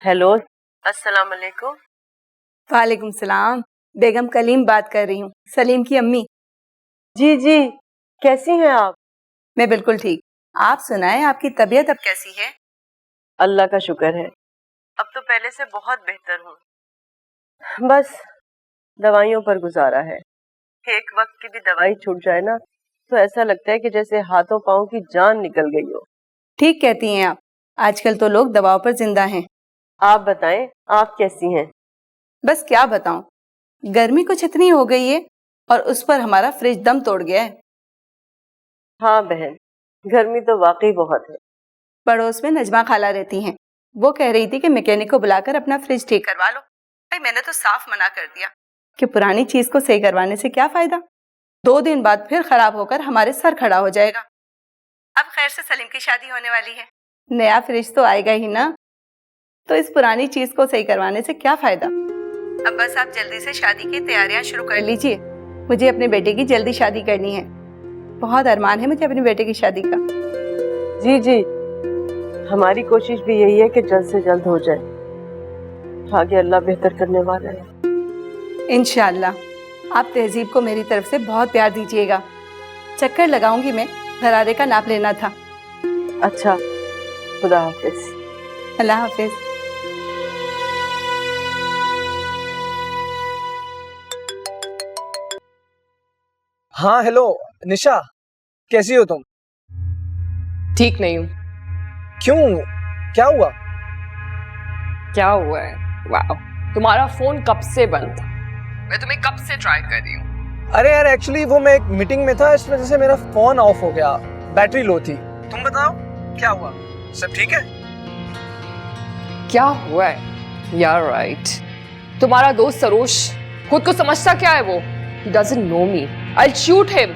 Hello, अस्सलाम वालेकुम। वालेकुम सलाम। बेगम कलीम बात कर रही हूँ, सलीम की अम्मी। जी जी, कैसी हैं आप? मैं बिल्कुल ठीक। आप सुनाएं, आपकी तबीयत अब कैसी है? अल्लाह का शुक्र है, अब तो पहले से बहुत बेहतर हूँ। बस दवाइयों पर गुजारा है। एक वक्त की भी दवाई छूट जाए ना तो ऐसा लगता है कि जैसे हाथों पाँव की जान निकल गई हो। ठीक कहती हैं आप, आजकल तो लोग दवाओं पर जिंदा हैं। आप बताएं, आप कैसी हैं? बस क्या बताऊं, गर्मी कुछ इतनी हो गई है और उस पर हमारा फ्रिज दम तोड़ गया है। हाँ बहन, गर्मी तो वाकई बहुत है। पड़ोस में नजमा खाला रहती हैं, वो कह रही थी कि मैकेनिक को बुलाकर अपना फ्रिज ठीक करवा लो। भाई मैंने तो साफ मना कर दिया कि पुरानी चीज को सही करवाने से क्या फायदा, 2 दिन बाद फिर खराब होकर हमारे सर खड़ा हो जाएगा। अब खैर से सलीम की शादी होने वाली है, नया फ्रिज तो आएगा ही ना, तो इस पुरानी चीज को सही करवाने से क्या फायदा। अब बस आप जल्दी से शादी की तैयारियां शुरू कर लीजिए, मुझे अपने बेटे की जल्दी शादी करनी है। बहुत अरमान है मुझे अपने बेटे की शादी का। जी जी, हमारी कोशिश भी यही है कि जल्द से जल्द हो जाए, आगे अल्लाह बेहतर करने वाला है। इंशाअल्लाह। आप तहजीब को मेरी तरफ से बहुत प्यार दीजिएगा। चक्कर लगाऊंगी मैं, घरारे का नाप लेना था। अच्छा, खुदा हाफिज। अल्लाह हाफिज। हाँ हेलो निशा, कैसी हो तुम? ठीक नहीं हूँ। क्यों, क्या हुआ? क्या हुआ है? वाह, तुम्हारा फोन कब से बंद था? मैं तुम्हें कब से ट्राई कर रही हूँ। अरे यार एक्चुअली वो मैं एक मीटिंग में था, इस वजह से मेरा फोन ऑफ हो गया, बैटरी लो थी। तुम बताओ क्या हुआ, सब ठीक है? क्या हुआ है यार? राइट, तुम्हारा दोस्त सरोज खुद को समझता क्या है वो? He doesn't know me. I'll shoot him.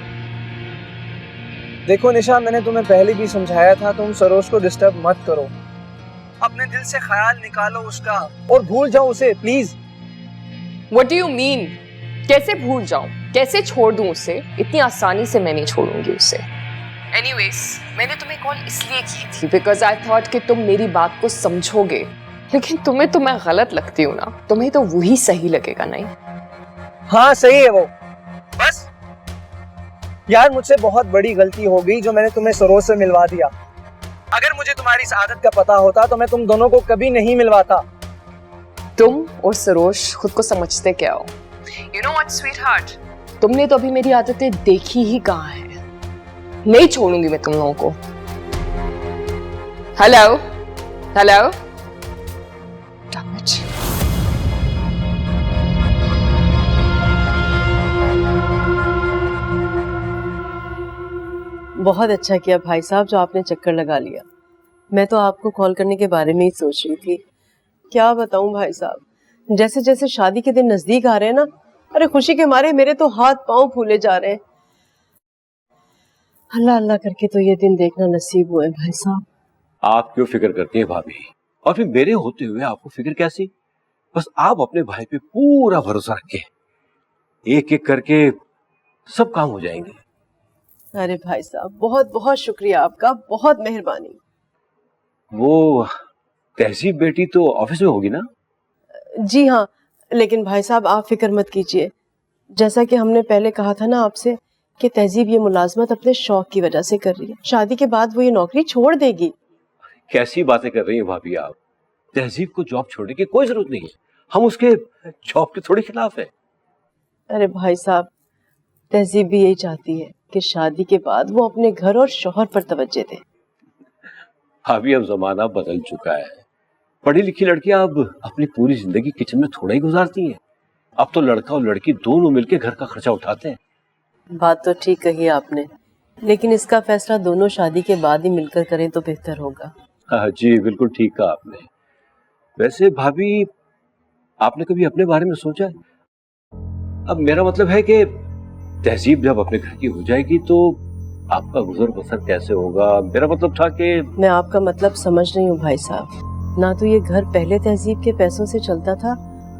देखो निशा, मैंने तुम्हें पहले भी समझाया था, तुम सरोज को डिस्टर्ब मत करो, अपने दिल से ख्याल निकालो उसका और भूल जाओ उसे please. What do you mean? कैसे भूल जाऊं, कैसे छोड़ दूं उसे? इतनी आसानी से मैं नहीं छोड़ूंगी उसे। Anyways, मैंने तुम्हें कॉल इसलिए की थी because I thought कि तुम मेरी बात को समझोगे, लेकिन तुम्हें तो मैं गलत लगती हूँ ना, तुम्हें तो वही सही लगेगा नहीं? हाँ सही है वो। बस यार मुझसे बहुत बड़ी गलती हो गई जो मैंने तुम्हें सरोज से मिलवा दिया। अगर मुझे तुम्हारी इस आदत का पता होता तो मैं तुम दोनों को कभी नहीं मिलवाता। तुम और सरोज खुद को समझते क्या हो? You know what, sweetheart? तुमने तो अभी मेरी आदतें देखी ही कहाँ है। नहीं छोड़ूंगी मैं तुम लोगों को। हेलो हेलो, बहुत अच्छा किया भाई साहब जो आपने चक्कर लगा लिया। मैं तो आपको कॉल करने के बारे में ही सोच रही थी। क्या बताऊं भाई साहब, जैसे जैसे शादी के दिन नजदीक आ रहे हैं ना, अरे खुशी के मारे मेरे तो हाथ पांव फूले जा रहे हैं। अल्लाह अल्लाह करके तो ये दिन देखना नसीब हुए भाई साहब। आप क्यों फिक्र करती हैं भाभी, और फिर मेरे होते हुए आपको फिक्र कैसी? बस आप अपने भाई पे पूरा भरोसा रखें, एक एक करके सब काम हो जाएंगे। अरे भाई साहब बहुत बहुत शुक्रिया आपका, बहुत मेहरबानी। वो तहसीब बेटी तो ऑफिस में होगी ना? जी हाँ, लेकिन भाई साहब आप फिक्र मत कीजिए, जैसा कि हमने पहले कहा था ना आपसे कि तहजीब ये मुलाजमत अपने शौक की वजह से कर रही है, शादी के बाद वो ये नौकरी छोड़ देगी। कैसी बातें कर रही हैं भाभी आप? तहजीब को जॉब छोड़ने की कोई जरूरत नहीं है, हम उसके जॉब के थोड़ी खिलाफ है। अरे भाई साहब, तहजीब भी यही चाहती है कि शादी के बाद वो अपने घर और शौहर पर तवज्जो दे। भाभी अब जमाना बदल चुका है, पढ़ी लिखी लड़कियां अब अपनी पूरी जिंदगी किचन में थोड़ा ही गुजारती हैं। अब तो लड़का और लड़की दोनों मिलकर घर का खर्चा उठाते हैं। बात तो ठीक कही आपने, लेकिन इसका फैसला दोनों शादी के बाद ही मिलकर करें तो बेहतर होगा। हाँ जी, बिल्कुल ठीक कहा आपने। वैसे भाभी, आपने कभी अपने बारे में सोचा है? अब मेरा मतलब है कि तहजीब जब अपने घर की हो जाएगी तो आपका गुजर बसर कैसे होगा? मेरा मतलब था कि मैं आपका मतलब समझ रही हूँ भाई साहब, ना तो ये घर पहले तहजीब के पैसों से चलता था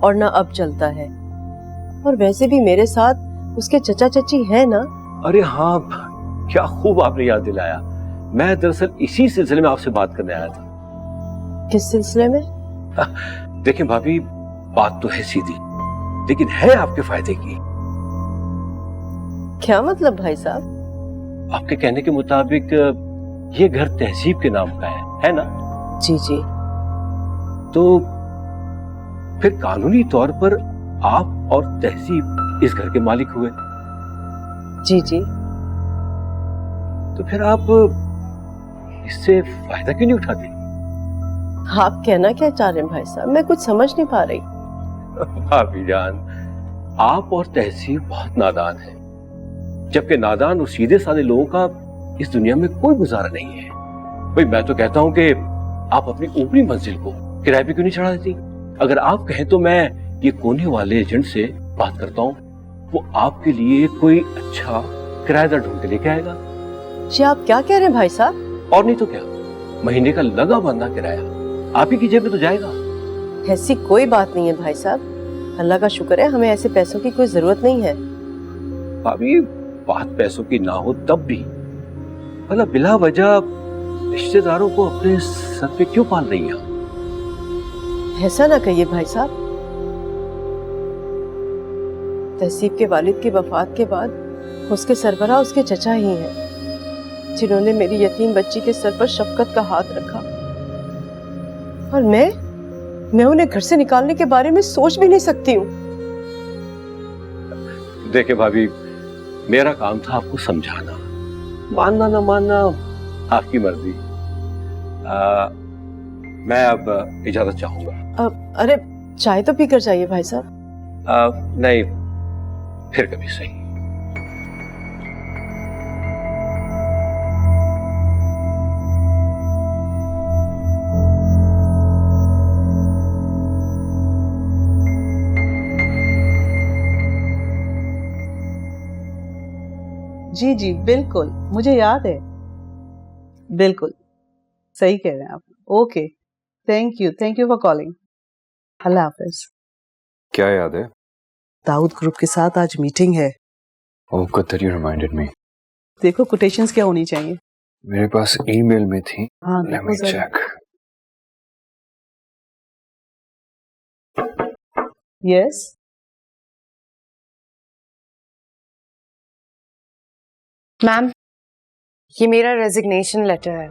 और ना अब चलता है, और वैसे भी मेरे साथ उसके चचा चची है ना। अरे हाँ, क्या खूब आपने याद दिलाया। मैं दरअसल इसी सिलसिले में आपसे बात करने आया था। किस सिलसिले में? देखें भाभी, बात तो है सीधी, लेकिन है आपके फायदे की। क्या मतलब भाई साहब? आपके कहने के मुताबिक ये घर तहसीब के नाम का है ना? जी जी। तो फिर कानूनी तौर पर आप और तहसीब इस घर के मालिक हुए। जी जी। तो फिर आप इससे फायदा क्यों नहीं उठाते? आप कहना क्या चाह रहे हैं भाई साहब? मैं कुछ समझ नहीं पा रही। भाभी जान, आप और तहसीब बहुत नादान हैं, जबकि नादान और सीधे साधे लोगों का इस दुनिया में कोई गुजारा नहीं है। भाई मैं तो कहता हूं कि आप अपनी ऊपरी मंजिल को किराए पे क्यों नहीं चढ़ा देती? अगर आप कहें तो मैं ये कोने वाले एजेंट से बात करता हूँ, वो आपके लिए कोई अच्छा किराएदार ढूंढ के लेके आएगा। जी आप क्या कह रहे हैं भाई साहब? और नहीं तो क्या, महीने का लगा बंधा किराया आप ही की जेब में तो जाएगा। ऐसी कोई बात नहीं है भाई साहब, अल्लाह का शुक्र है हमें ऐसे पैसों की कोई जरूरत नहीं है। भाभी बात पैसों की ना हो तब भी भला बिला वजह रिश्तेदारों को अपने सर पे क्यों पाल रही हैं? ऐसा ना कहिए भाई साहब। तहसीब के वालिद की वफात के बाद उसके सरबराह उसके चचा ही हैं, जिन्होंने मेरी यतीम बच्ची के सर पर शफकत का हाथ रखा, और मैं उन्हें घर से निकालने के बारे में सोच भी नहीं सकती हूँ। देखे भाभी, मेरा काम था आपको समझाना, मानना ना मानना आपकी मर्जी। मैं अब इजाजत चाहूंगा। अरे चाय तो पीकर जाइए भाई साहब। नहीं, फिर कभी सही। जी जी बिल्कुल, मुझे याद है। बिल्कुल सही कह रहे हैं आप। Okay, thank you for calling. अल्लाह हाफिज। क्या याद है? दाऊद ग्रुप के साथ आज मीटिंग है। Oh good that you reminded me. देखो कोटेशंस क्या होनी चाहिए। मेरे पास ईमेल में थी। हाँ let me check. Yes ma'am, ये मेरा रेजिग्नेशन लेटर है।